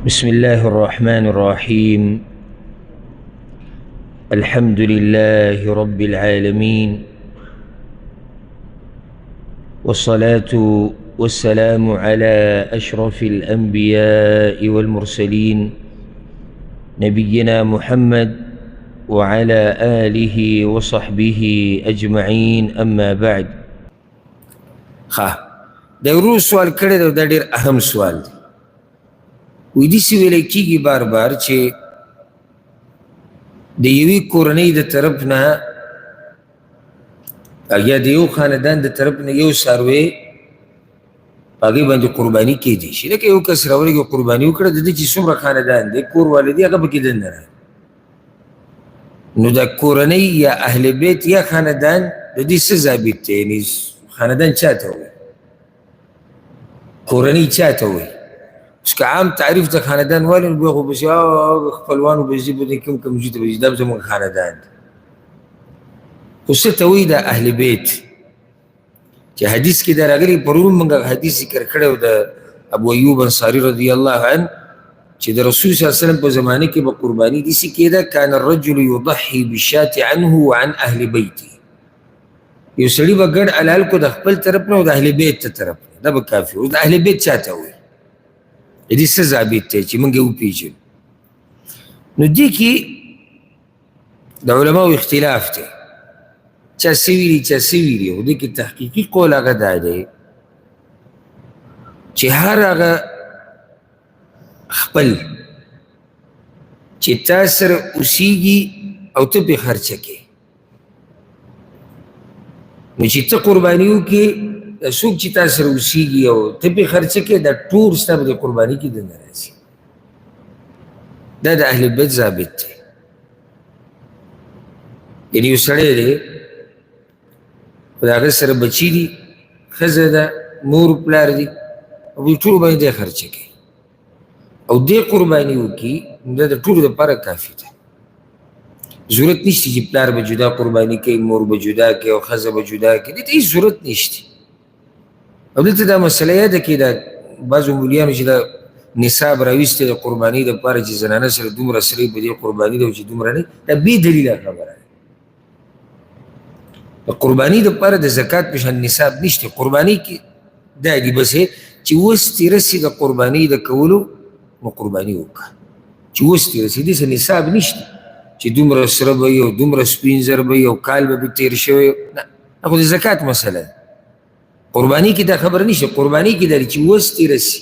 بسم الله الرحمن الرحيم. الحمد لله رب العالمين، والصلاة والسلام على أشرف الأنبياء والمرسلين نبينا محمد وعلى آله وصحبه أجمعين، أما بعد. د ورو سوال کړی دی، دا ډېر اهم سوال دی. وایي داسې ویلی کېږي بار بار چې د یوې کورنۍ د طرف نه یا د یو خاندان د طرف نه یو څاروی په هغې باندې قرباني کېدی شي. لکه یو کس راولږي قرباني وکړه، د ده چې څومره خاندان دی کور والا دی هغه پکې دننه راغی، نو دا کورنۍ یا اهل بیت یا خاندان د دې څه ضابط دی؟ یعنې خاندان چا ته وایي؟ کورنۍ چا ته وایي؟ اوس که عام تعریف د خاندان والی نو بیا خو بس خپلوانو به ځي به کوم کوم ځي ته به ځي، دا به زموږ خاندان دی. خو څه ته وایي دا اهل بیت چې حدیث کې دا راغلي. پرون موږ حدیث ذکر کړی و د ابو ایوب انصاري رضی الله عنه چې د رسول صلی الله علیه وسلم په زمانه کې به قرباني داسې کېده، کان الرجل یضحي بالشاة عنه وعن اهل بیته. یو سړي به ګډ حلال کو د خپل طرف نه او د اهل بیت ته طرف نه، دا به کافي. اوس د اهل بیت چا ته وایي؟ د دې څه ضابط دی چې موږ یې وپېژنو؟ نو دې کې د علماو اختلاف دی، چا څه ویلي چا څه ویلي. خو دې کې تحقیقي قول هغه دا دی چې هر هغه خپل چې تا سره اوسېږي او ته پرې خرچه کوې، نو چې ته قرباني وکړې، څوک چې تا سره اوسېږي او ته پرې خرچه کوې، دا ټول ستا به د قرباني کې دننه راځي. دا د اهل بیت ضابط دی. یعنې یو سړی دی خو د هغه سره بچي دي، ښځه ده، مور پلار دي، او دوی ټولو باندې دی خرچه کوي او دی قرباني وکړي، نو دا د ټولو دپاره کافي ده. ضرورت نشته چې پلار به جدا قرباني کوي، مور به جدا کوي او ښځه به جدا کوي، دې ته هېڅ ضرورت نشته. او دلته دا مسله یاده کړئ، دا بعضو مولیانو چې دا نصاب راویستی د قربانۍ دپاره چې زنانه سره دومره سری په دې قرباني ده او چې دومره نه، دا بې دلیله خبره ده. د قربانۍ دپاره د زکات په شان نصاب نشته. قربانۍ کې دا دي بس چې اوس ترې رسي د قربانۍ د کولو، نو قرباني وکړه. چې اوس ترې رسي، داسې نصاب نشته چې دومره سره به وي او دومره سپین زر به وي او کال به پرې تېر شوی. نه، دا خو د زکات مسله ده. قرباني کې دا خبره نشته. قرباني کې دا چې اوس ترې رسي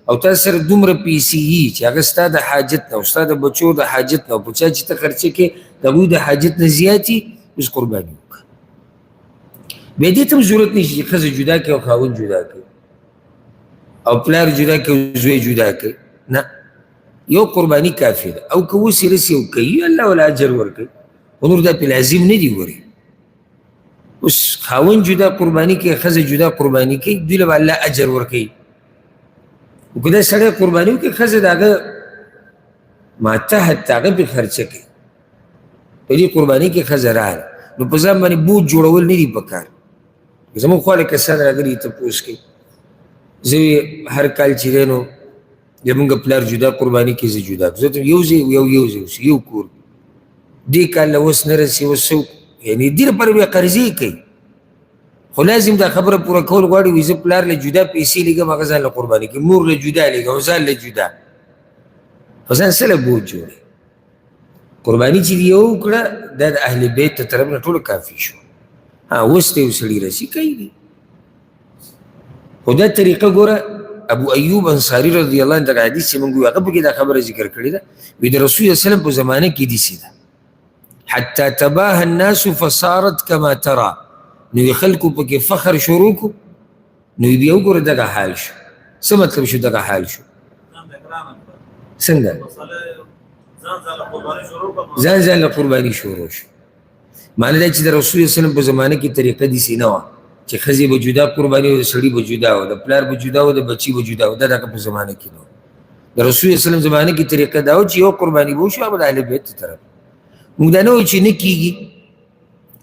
او تا سره دومره پیسې وي چې هغه ستا د حاجت نه او ستا د بچو د حاجت نه او په چا چې ته خرچه کوې د هغوی د حاجت نه زیات وي، اوس قرباني وکړه. بیا دې ته هم ضرورت نشته چې ښځه جدا کړي او خاوند جدا کړي او پلار جدا کړي او زوی جدا کړي. نه، یو قرباني کافي ده. او که اوس یې رسي او کوي، الله ولا اجر ورکوي. خو نور دا پې لازم نه دي. ورې اوس خاوند جدا قرباني کوي، ښځه جدا قرباني کوي، دوی له به الله اجر ورکوي. خو که دا سړی قرباني وکړي، ښځه د هغه ماتحت هغه پرې خرچه کوي، په دې قرباني کې ښځه راغله، نو په ځان باندې بوج جوړول نه دي پکار. زموږ خواله کسان راغلي تپوس کوي، زه هر کال چې دی نو زمونږ پلار جدا قرباني کوي، زه جدا کړم. زه ته یو ځای یو ځای اوسي، یو کور، دې کال له اوس نه رسي، اوس څه وکړو؟ یعنې دې لپاره بیا قرضې کوي. خو لازم دا خبره پوره کول غواړي، وایي زه پلار له جدا پیسې لېږم، هغه ځان له قرباني کوي، مور له جدا لېږم او ځان له جدا، خو ځان څه له بوج جوړوي؟ قرباني چې دې یو وکړه، دا د اهل بیت ته طرف نه ټولو کافي شو. اوس ته یو سړي رسي کوي دي. خو دا طریقه ګوره، ابو ایوب انصاري رضی الله عنه دغه حدیث چې موږ وایو هغه پکې دا خبره ذکر کړې ده، وایي د رسول صلی الله علیه وسلم په زمانه کې داسې ده، حتی تباهى الناس فصارت کما ترى. نو یې خلکو پکې فخر شروع کړو، نو یې بیا وګوره دغه حال شو. څه مطلب شو دغه حال شو؟ څنګه؟ ځان ځان له قرباني شروع شو. معنی دا چې د رسول صلی الله علیه وسلم په زمانه کې طریقه داسې نه وه چې ښځې به جدا قرباني او د سړي به جدا و، د پلار به جدا و، د بچي به جدا و. دا دغه په زمانه کې نه و. د رسول صلی الله علیه وسلم زمانه کې طریقه دا و چې یو قرباني به وشو، هغه د اهل بیت طرف. موږ دا نه وایو چې نه کېږي،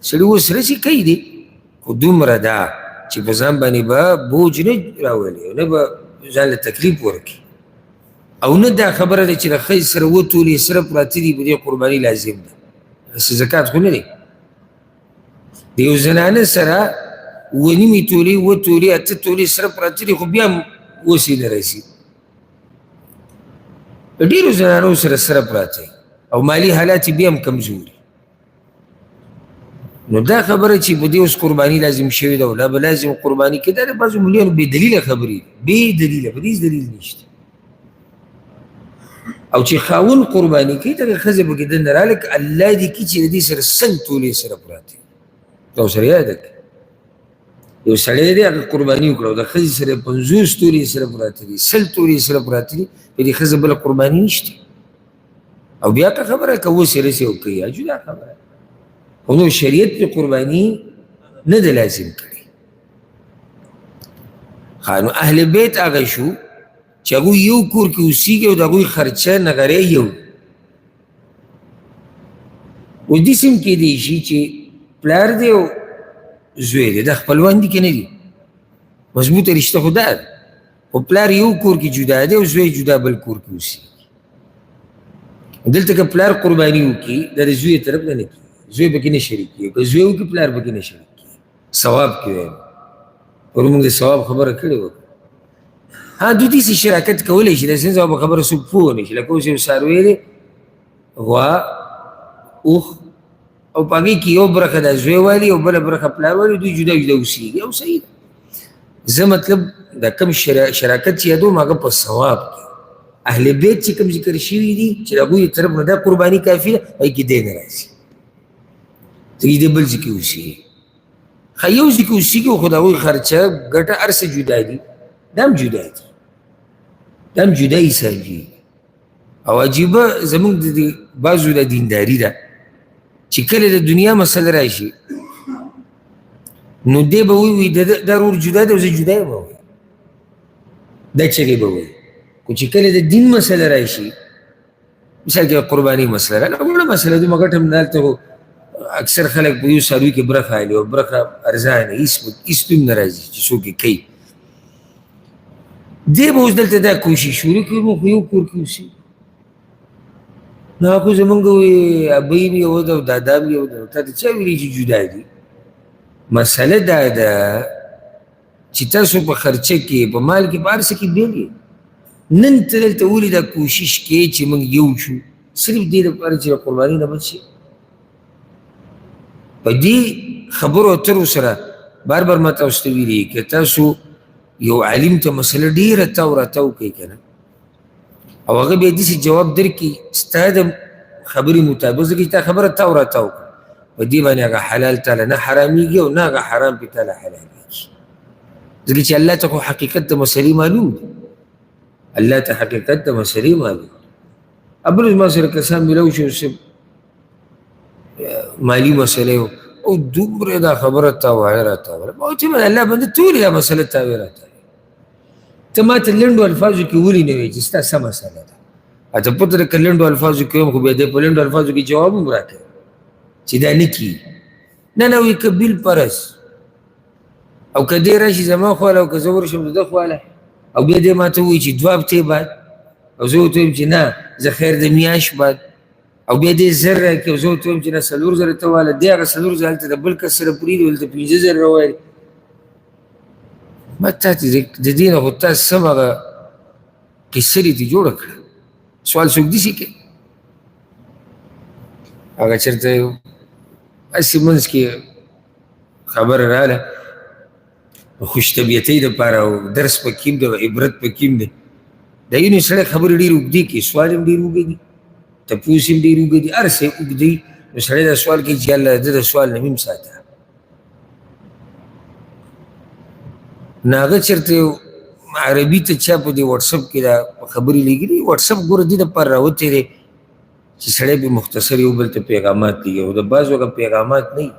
سړي اوس رسي کوي دي، خو دومره ده چې په ځان باندې به بوج نه راولي او نه به ځان له تکلیف ورکړي. او نه دا خبره ده چې د ښځې سره اووه تولې سره پراته دي په دې قرباني لازم ده هسې زکات خو نه دی د یو زنانه سره اووه نیمې تولې اووه تولې اته تولې سره پراته دي خو بیا هم اوس یې نه رسي د ډېرو زنانو سره پراته او مالي حالات یې بیا هم کمزوري نو دا خبره چې په دې اوس قرباني لازم شوې ده او لا به لازم قرباني کې دا د بعضو ملیانو بې دلیله خبرې دي بې دلیله په دې هېڅ دلیل نشته او چې خاون قرباني کوي دغه ښځه پکې دننه راغله که الله دې کړي چې د دې سره سل تولې سره پراته وي دا ورسره یاده کړه یو سړی دی هغه قرباني وکړه او د ښځې سره 50 تولې سره پراته دي 100 تولې سره پراته دي په دې ښځه بله قرباني نشته او بیا که خبره که اوس یې رسې او کوي یا جدا خبره خو نو شریعت پې قرباني نه ده لازم کړی نو اهل بیت هغه شو چې هغوی یو کور کې اوسېږي او د هغوی خرچه نغری یو اوس داسې هم کیدی شي چې پلار دی او زوی دی دا خپلوان دي که نه دي مضبوطه رشته خو دا ده خو پلار یو کور کې جدا دی او زوی جدا بل کور کې اوسېږي دلته که پلار قرباني وکړي دا د زوی طرف نه کېږي زوی پکې نه شریک کېږي که زوی وکړي پلار پکې نه شریک کېږي ثواب کې وایم پرون موږ د ثواب خبره کړې وه ها دوی داسې شراکت کولی شي داسې نه به خبره څوک پوه نه شي لکه اوس یو څاروی دی غوا اوښ او په هغې کې یو برخه دا زوی والي او بله برخه پلار والي دوی جدا جدا اوسېږي او صحیح ده زه مطلب دا کم شراکت چې یادوم هغه په ثواب کې اهل بیت چې کوم ذکر شوي دي چې د هغوی طرف نه دا قرباني کافي ده هغې کې دی نه راځي ته د بل ځای کې اوسېږي ښه یو ځای کې اوسېږي خو د هغوی خرچه ګټه هر څه جدا دي دا هم جدا دي دا هم جدا حسابي او عجیبه زموږ د بعضو د دینداري ده چې کله د دنیا مسله راشي نو دی به ووایي دا رور جدا دی او زه جدا یم به وایي دا چغې به وایي خو چې کله د دین مسله راشي مثال کې قرباني مسله راغله وړه مسله ده مګر هم دلته خو اکثر خلک په یو څاروي کې برخه اخلي او برخه ارزانه هېڅ پې نه راځي چې څوک یې کوي دی به اوس دلته دا کوشش وکړي که موږ خو یو کور کې اوسېږو نو هغه زمونږ ابۍ مې یو ده او دادا مې یو ده تا ته چا ویلي چې جدا دي مسله دا ده چې تاسو په خرچه کې په مال کې په هر څه کې بېل یې نن ته دلته ولې دا کوشش کوې چې موږ یو شو صرف دې دپاره چې د قربانۍ نه بچ شي په دې خبرو اترو سره بار بار ما تاسو ته ویلي که تاسو یو عالم ته مسله ډېره تاو راتاو کوي که نه او هغه بیا داسې جواب درکړي ستا د خبرې مطابق ځکه چې تا خبره تاو راتاو کړه په دې باندې هغه حلال تاله نه حرامېږي او نه هغه حرام پې تاله حلالېږي ځکه چې الله ته خو حقیقت د مسلې معلوم دی الله ته حقیقت د مسلې معلوم دی ابرز ما سره کسان ملو شو مالي مسلې او دومره دا خبره تاوایه راتاوله ما ورته ویل الله بنده ټولې دا مسله تاویې راتاوله ته ما ته لنډو الفاظو کې ولې نه وایې چې ستا څه مسله ده ته پته ده که لنډو الفاظو کې ویم خو بیا دی په لنډو الفاظو کې جواب هم راکوي چې دا نه کېږي نه نه وایي که بالفرض او که دی راشي زما خواله او که زه ورشم د ده خواله او بیا دی ما ته ووایي چې 2 هفتې بعد او زه ورته وایم چې نه زه خیر د میاشت بعد او بیا دې 1000 راکړي او زه ورته وایم چې نه 4000 ته واله دی هغه 4000 هلته د بل کس سره پرېږدي هلته 5000 راوایي ما تا ته د دې نه خو تا سم هغه قصه دې ترې جوړه کړه سوال څوک داسې کوي هغه چېرته هسې منځ کې خبره راغله خوش طبیعتۍ دپاره او درس پکې هم دی او عبرت پکې هم دی دا یونې سړی خبرې ډېرې اوږدې کوي سوال هم ډېر اوږد دي تپوس هم ډېر اوږد دي هر څه اوږد دي نو سړی دا سوال کوي چې الله ده د سوال نه هم ساته نه هغه چېرته عربي ته چا په دې وټسپ کې دا خبرې لېږلي وټسپ ګوره دې دپاره راوتی دی چې سړی پې مختصر یو بل ته پیغامات لېږي او د بعضو هغه پیغامات نه وي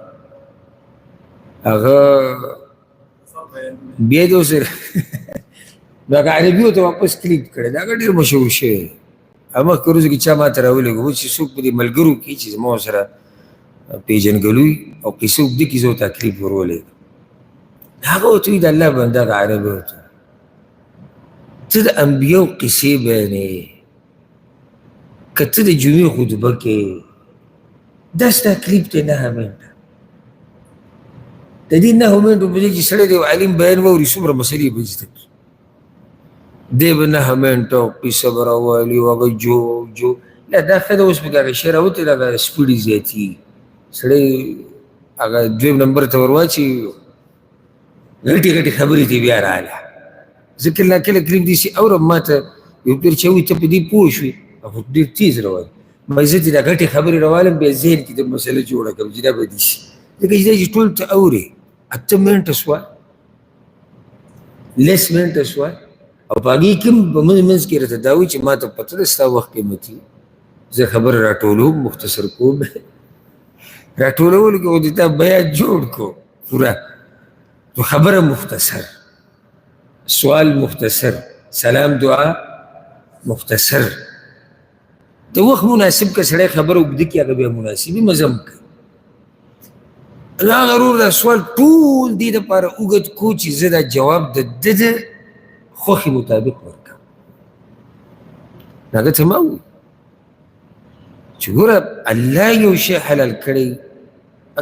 هغه بیا دې ورسره نو هغه عربي ورته واپس کلیک کړی دا هغه ډېر مشهور شوی دی مخکې ورځو کې چا ما ته راولېږه اوس چې څوک په دې ملګرو کې چې زما ورسره پېژنګلوي او قصې اوږده کي زه ورته تکلیف ورولېږم هغه ورته وایي د الله بنده هغه عربي ورته ته د انبیاو قصې بیانې، که ته د جمعې خطبه کې دا ستا کلیپ دی 9 منټه، د دې 9 منټو په دې چې سړی د یو عالم بیان واوري څومره مسلې به زده کړي. دی به 9 منټه قصه به راوالي او هغه جو لا دا ښه ده. اوس پکې هغه شی راوتې ده، هغه سپیډ یې زیاتېږي، سړی هغه دویم نمبر ته ور واچوي، غټې غټې خبرې ترې بیا راغله. زه کله کله کلیپ داسې اورم، ما ته یو پیر چې وایي ته په دې پوه شوې، خو ډېر تیز روان، ما زه ترې دا غټې خبرې راوالم، بیا ذهن کې د مسله جوړه کړم چې دا به دې شي. ځکه چې دا چې ټول ته اورې 8 منټه شوه، لس منټه شوه، او په هغې کې هم په منځ کې راته دا وایي چې ما ته پته ده ستا وخت قیمتي، زه خبره راټولوم، مختصر کوم. راټولولو کې خو دې تا بیان جوړ کو پوره، تو خبره مختصر، سوال مختصر، سلام دعا مختصر. د وخت مناسب که سړی خبره اوږده کړي هغه بیا مناسبي مزم کوي. نو هغه ورور دا سوال ټول دې دپاره اوږد کو چې زه دا جواب د ده د خوښې مطابق ورکړم. هغه ته ما وویل چې ګوره الله یو شی حلال کړی،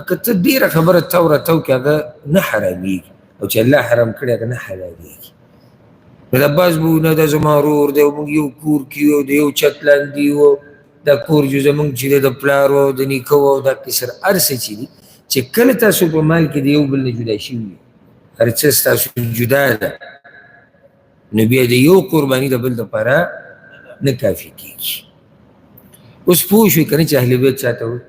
که ته ډېره خبره تو راتو کې هغه نه حرامېږي، او چې الله حرام کړی هغه نه حلالېږي. نو دا بعض به نه دا زما ورور دی او موږ یو کور کې یو د یو چت لاندې یو، دا کور جو زموږ چې دی د پلار و د نیکه و، دا کسر هر څه چې دي چې کله تاسو په مال کې د یو بل نه جدا شوي، هر څه ستاسو جدا ده، نو بیا د یو قرباني د بل دپاره نه کافي کېږي. اوس پوه شوې که نه چې اهل بیت چاته وایي؟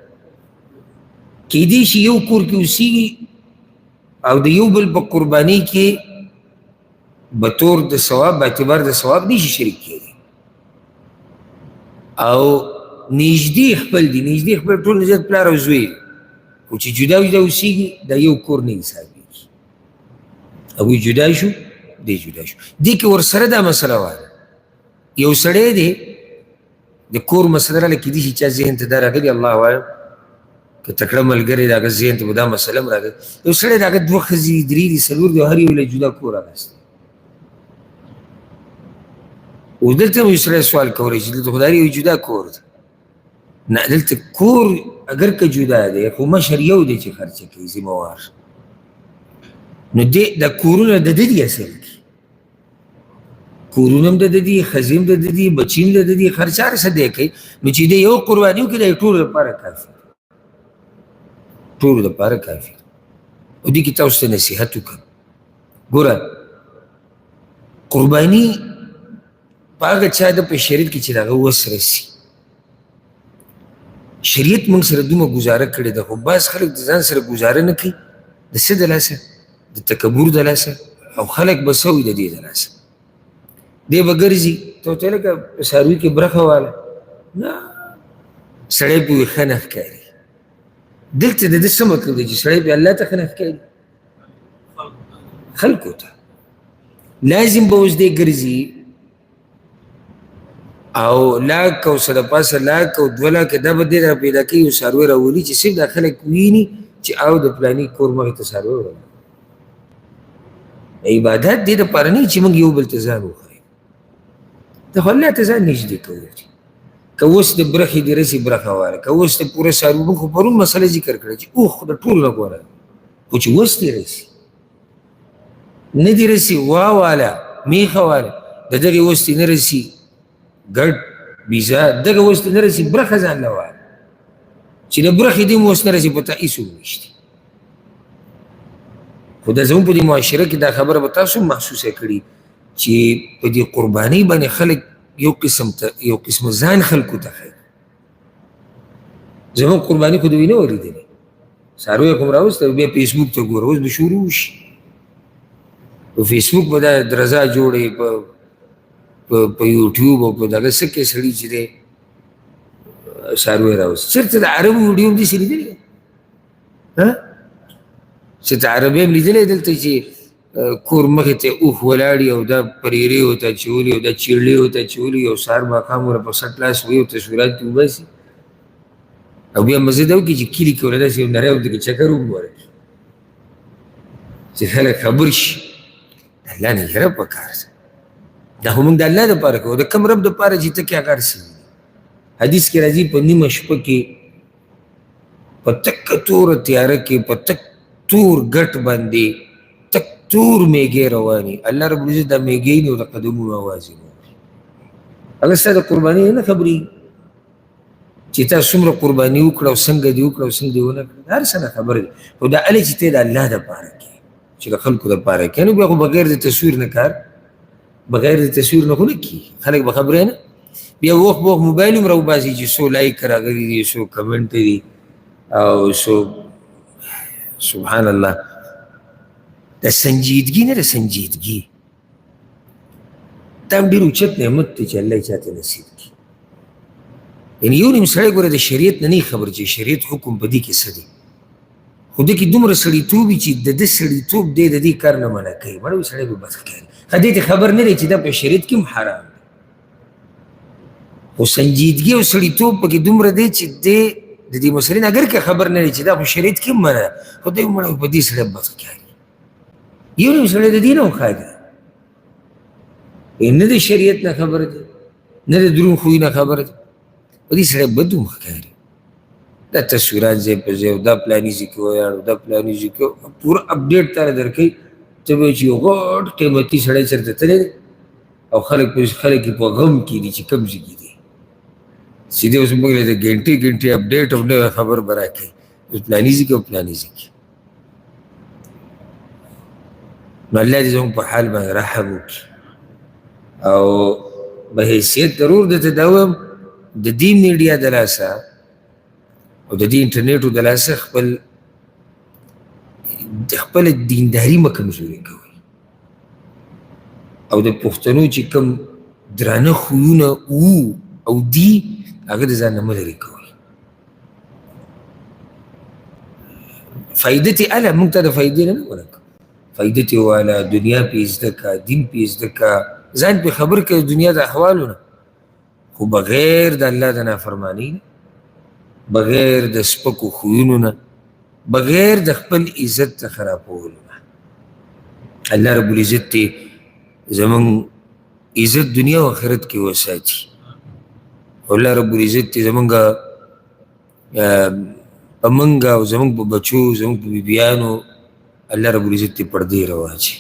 کیدای شي یو کور کې اوسېږي او د یو بل په قربانۍ کې به طور د ثواب، به اعتبار د ثواب نشي شریک کېدی، او نږدې خپل دي، نږدې خپل ټول زیات پلار او زوی، خو چې جدا جدا اوسېږي دا یو کور نه حسابېږي. هغوی جدا شو، دی جدا شو. دې کې ورسره دا مسله واده، یو سړی دی د کور مسله راله کېدای شي چا ذهن ته دا راغلي، الله اعلم، که تکړه ملګری د هغه ذهن ته به دا مسله هم راغلي. یو سړی د هغه 2 ښځې 3 دي 4 دي، هر یو له جدا کور اخیستی. اوس دلته هم یو سړی سوال کولی چې دلته خدای یو جدا کور ده، نه دلته کور اگر که جدا دی خو مشر یو دی چې خرچه کوي، ذمهوار. نو دا کورونه د ده دي، اصل کې کورونه هم د ده دي، ښځې هم د ده دي، بچي هم د ده دي، خرچه هر څه دی کوي. نو چې دی یو قرباني وکړي دا ټولو لپاره کافي، ټولو لپاره کافي. او دې کې تاسو ته نصیحت وکړم، ګوره قرباني په هغه چا ده په شریعت کې چې د هغه وس رسي. شریعت موږ سره دومره ګزاره کړې ده، خو بعض خلک د ځان سره ګزاره نه کوي، د څه د لاسه؟ د تکبر د لاسه، او خلک به څه وي د دې د لاسه. دی به ګرځي ته ورته لکه په څاروي کې برخه واله، نه سړی پې ښه نه ښکاري. دلته د ده څه مطلب دی چې سړی پې الله ته ښه نه ښکاري؟ خلکو ته لازم به اوس دی ګرځي او لاک او سره پاسه لاک او 2 لاکه دا به دی را پیدا کوي، یو څاروی راولي چې صرف دا خلک ویني چې او د فلاني کور مخې ته څاروی وروړي. عبادت دې دپاره نه چې موږ یو بل ته ځان وښایو، ته خو الله ته ځان نږدې کوو. که اوس د برخې دې رسي برخه واره، که اوس د پوره څاروي، موږ خو پرون مسله ذکر کړه چې اوښ د ټولو نه غوره، خو چې اوس دې رسي نه دې رسي واله میخه واله، د دغې اوس دې نه رسي ګډ بیزا، دغه اوس دې نه رسي برخه ځان له واله، چې د برخې دې مو اوس نه رسي په تا هېڅوک نشته. خو دا زموږ په دې معاشره کې دا خبره به تاسو هم محسوسه کړي چې په دې قربانۍ باندې خلک یو قسم ځان خلکو ته ښایي. زموږ قرباني خو دوی نه اورېدلې، څاروی خو م راوسته بیا فیسبوک ته ګوره، اوس به شروع شي په فیسبوک به دا درزا جوړې، په یوټیوب او په دغه څه کې سړي چې دی څاروی راوست. چېرته د عربو ویډیو هم داسې لیدلې؟ چې ته عربي هم لیدلی دلته چې کور مخې ته اوښ ولاړي او دا پریرې ورته اچولي او دا چیړلې ورته اچولي، او سهار ماښام وره په سټ لاس وهي او تصویرات کې وباسي، او بیا مزه دا وکړي چې کلي کې وله داسې یو نری ورته کې چکر وګوره چې خلک خبر شي. الله نه یره پکار ده. دا خو موږ د الله دپاره کوو، د کوم رب دپاره چې ته کې هغه هر څه ویني. حدیث کې راځي په نیمه شپه کې په تکه توره تیاره کې په تک تور ګټ باندې تک تور میږې رواني، الله رب العزت دا میږې نه او د قدمونو اواز یې نه اوري. هغه ستا د قربانۍ نه خبرېږي چې تا څومره قرباني وکړه او څنګه دې وکړه او څنګه دې ونه کړه، هر څه نه خبر دی. خو دا هلې چې ته د الله دپاره کوې، چې د خلکو دپاره کوې، نو بیا خو بغیر د تصویر نه کار، بغیر د تصویر نه خو نه کېږي. خلک به خبرې نه، بیا وخت به وخت موبایل هم راوباسي چې څو لایک راغلي دي، څو کمنټ دي او څو سبحان الله. د سنجیدګي نه، د سنجیدګي دا هم ډېر اوچت نعمت دی چې الله یې چاته نصیب کړي. یعنې یو نیم سړی ګوره د شریعت نه نه خبر چې شریعت حکم په دې کې څه دی، خو دې کې دومره سړیتوب وي چې د ده سړیتوب دی د دې کار نه منع کوي. مړه سړی به بد ښکاري، خو دې ته خبر نه دی چې دا په شریعت کې هم حرام دی. خو سنجیدګي او سړیتوب پکې دومره دی چې دی د دې مسلې نه اگر که خبر نه دی چې دا په شریعت کې هم منع ده، خو دی مړه په دې سړی بد ښکاري. یو نیم سړی د دې نه هم ښکاري، نه د شریعت نه خبر دی، نه د دروند خوی نه خبر دی، په دې سړی بد هم ښکاري. دا تصویرات ځای په ځای، دا پلاني ځای کې ویاړو، دا پلاني ځای کې پوره اپډیټ تاله درکوي. ته به چې یو غټ قیمتي سړی چېرته تللی دی او خلک یې په غم کې دي چې کوم ځای کې دي، سیدې اوس موږ له د ګنټې ګنټې اپډیټ او نوی خبر به راکوي اوس پلاني ځای کې او پلاني ځای کې. نو الله دې زموږ په حال باندې رحم وکړي او به حیثیت ضرور درته دا ووایم د دې میډیا د لاسه او د دې انټرنیټو د لاسه خپله دینداري مه کمزوري کوئ او د پښتنو چې کوم درانه خویونه وو او دي هغه د ځان نه مه لرې کوئ. فایده تې اله موږ ته د فایدې نه ورکوو، فایده تې واله، دنیا پې زده که، دین پې زده که، ځان پې خبر کړه د دنیا د احوالو نه، خو بغیر د الله د نافرمانۍ نه، بغیر د سپکو خویونو نه، بغیر د خپل عزت د خرابولو نه. الله رب العزت دې زموږ عزت دنیا او آخرت کې وساتي. الله رب العزت دې زموږ په موږ او زموږ په بچو، زموږ په بیبیانو الله رب العزت دې پردې راواچي.